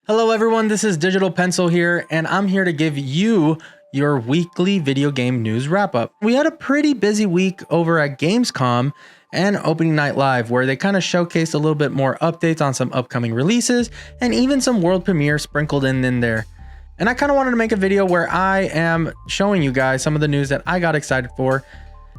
Hello everyone, this is Digital Pencil here, and I'm here to give you your weekly video game news wrap up. We had a pretty busy week over at Gamescom and Opening Night Live, where they kind of showcased a little bit more updates on some upcoming releases and even some world premieres sprinkled in there. And I kind of wanted to make a video where I am showing you guys some of the news that I got excited for.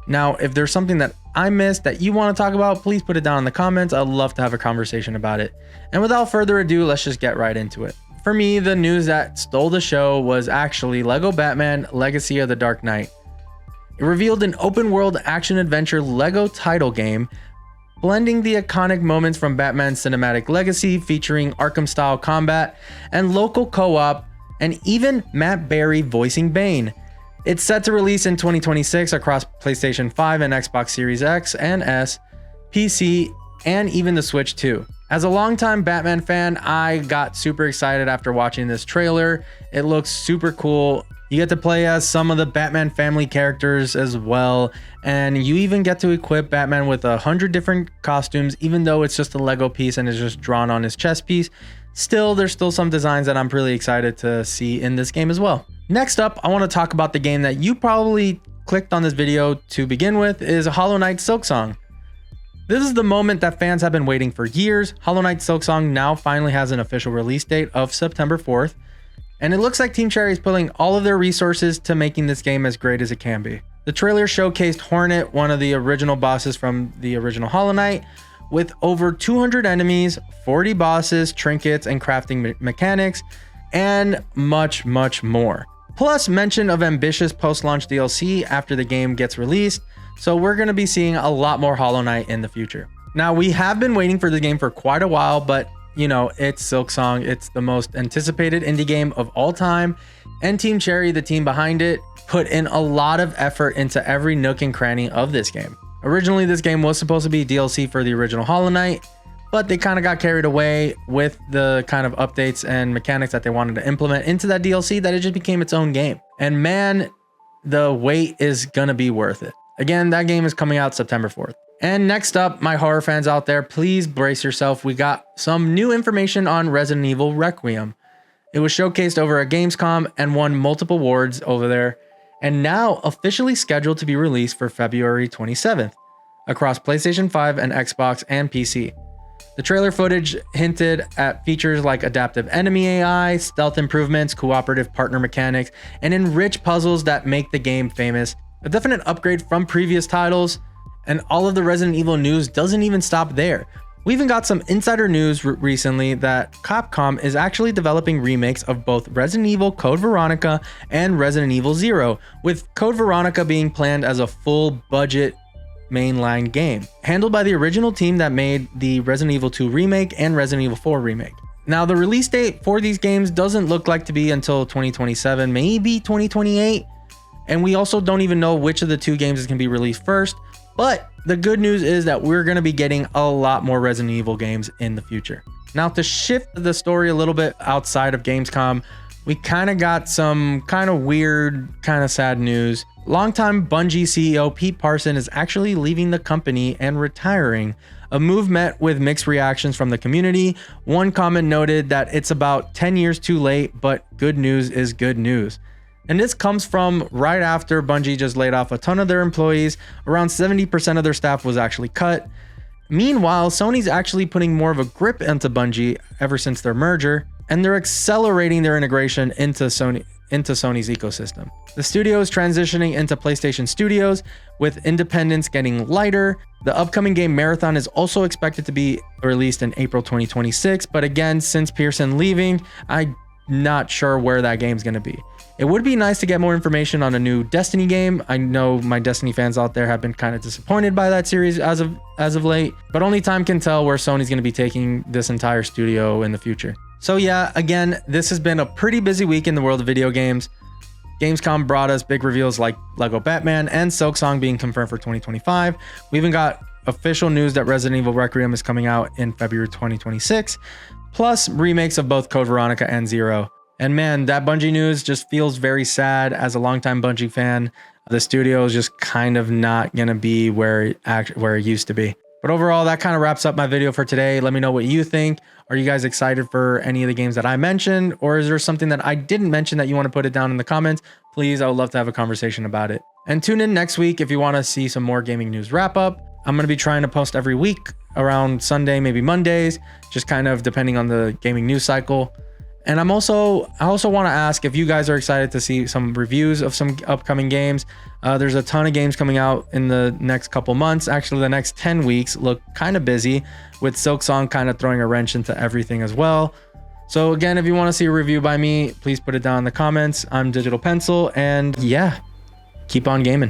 Now, if there's something that I missed that you want to talk about, please put it down in the comments. I'd love to have a conversation about it. And without further ado, let's just get right into it. For me, the news that stole the show was actually LEGO Batman Legacy of the Dark Knight. It revealed an open world action adventure LEGO title game, blending the iconic moments from Batman's cinematic legacy, featuring Arkham-style combat and local co-op, and even Matt Berry voicing Bane. It's set to release in 2026 across PlayStation 5 and Xbox Series X and S, PC, and even the Switch 2. As a longtime Batman fan, I got super excited after watching this trailer. It looks super cool. You get to play as some of the Batman family characters as well, and you even get to equip Batman with 100 different costumes, even though it's just a Lego piece and it's just drawn on his chest piece. Still, there's still some designs that I'm really excited to see in this game as well. Next up, I want to talk about the game that you probably clicked on this video to begin with, is Hollow Knight Silksong. This is the moment that fans have been waiting for years. Hollow Knight Silksong now finally has an official release date of September 4th, and it looks like Team Cherry is putting all of their resources to making this game as great as it can be. The trailer showcased Hornet, one of the original bosses from the original Hollow Knight, with over 200 enemies, 40 bosses, trinkets, and crafting mechanics, and much more. Plus mention of ambitious post-launch DLC after the game gets released, so we're going to be seeing a lot more Hollow Knight in the future. Now, we have been waiting for the game for quite a while, but you know, it's Silksong. It's the most anticipated indie game of all time, and Team Cherry, the team behind it, put in a lot of effort into every nook and cranny of this game. Originally, this game was supposed to be DLC for the original Hollow Knight, but they kind of got carried away with the kind of updates and mechanics that they wanted to implement into that DLC that it just became its own game. And man, the wait is gonna be worth it. Again, that game is coming out September 4th. And next up, my horror fans out there, please brace yourself. We got some new information on Resident Evil Requiem. It was showcased over at Gamescom and won multiple awards over there, and now officially scheduled to be released for February 27th across PlayStation 5 and Xbox and PC. The trailer footage hinted at features like adaptive enemy AI, stealth improvements, cooperative partner mechanics, and enriched puzzles that make the game famous. A definite upgrade from previous titles, and all of the Resident Evil news doesn't even stop there. We even got some insider news recently that Capcom is actually developing remakes of both Resident Evil Code Veronica and Resident Evil Zero, with Code Veronica being planned as a full budget mainline game, handled by the original team that made the Resident Evil 2 remake and Resident Evil 4 remake. Now, the release date for these games doesn't look like to be until 2027, maybe 2028, and we also don't even know which of the two games is going to be released first, but the good news is that we're going to be getting a lot more Resident Evil games in the future. Now, to shift the story a little bit outside of Gamescom, we kind of got some kind of weird, kind of sad news. Longtime Bungie CEO Pete Parson is actually leaving the company and retiring. A move met with mixed reactions from the community. One comment noted that it's about 10 years too late, but good news is good news. And this comes from right after Bungie just laid off a ton of their employees. Around 70% of their staff was actually cut. Meanwhile, Sony's actually putting more of a grip into Bungie ever since their merger, and they're accelerating their integration into Sony's ecosystem. The studio is transitioning into PlayStation Studios, with independence getting lighter. The upcoming game Marathon is also expected to be released in April 2026, but again, since Pearson leaving, I'm not sure where that game's going to be. It would be nice to get more information on a new Destiny game. I know my Destiny fans out there have been kind of disappointed by that series as of late, but only time can tell where Sony's going to be taking this entire studio in the future. So yeah, again, this has been a pretty busy week in the world of video games. Gamescom brought us big reveals like LEGO Batman and Silksong being confirmed for 2025. We even got official news that Resident Evil Requiem is coming out in February 2026, plus remakes of both Code Veronica and Zero. And man, that Bungie news just feels very sad. As a longtime Bungie fan, the studio is just kind of not going to be where it used to be. But overall, that kind of wraps up my video for today. Let me know what you think. Are you guys excited for any of the games that I mentioned? Or is there something that I didn't mention that you want to put it down in the comments? Please, I would love to have a conversation about it. And tune in next week if you want to see some more gaming news wrap up. I'm going to be trying to post every week around Sunday, maybe Mondays, just kind of depending on the gaming news cycle. And I also want to ask if you guys are excited to see some reviews of some upcoming games. There's a ton of games coming out in the next couple months. Actually, the next 10 weeks look kind of busy, with Silksong kind of throwing a wrench into everything as well. So again, if you want to see a review by me, please put it down in the comments. I'm Digital Pencil, and yeah, keep on gaming.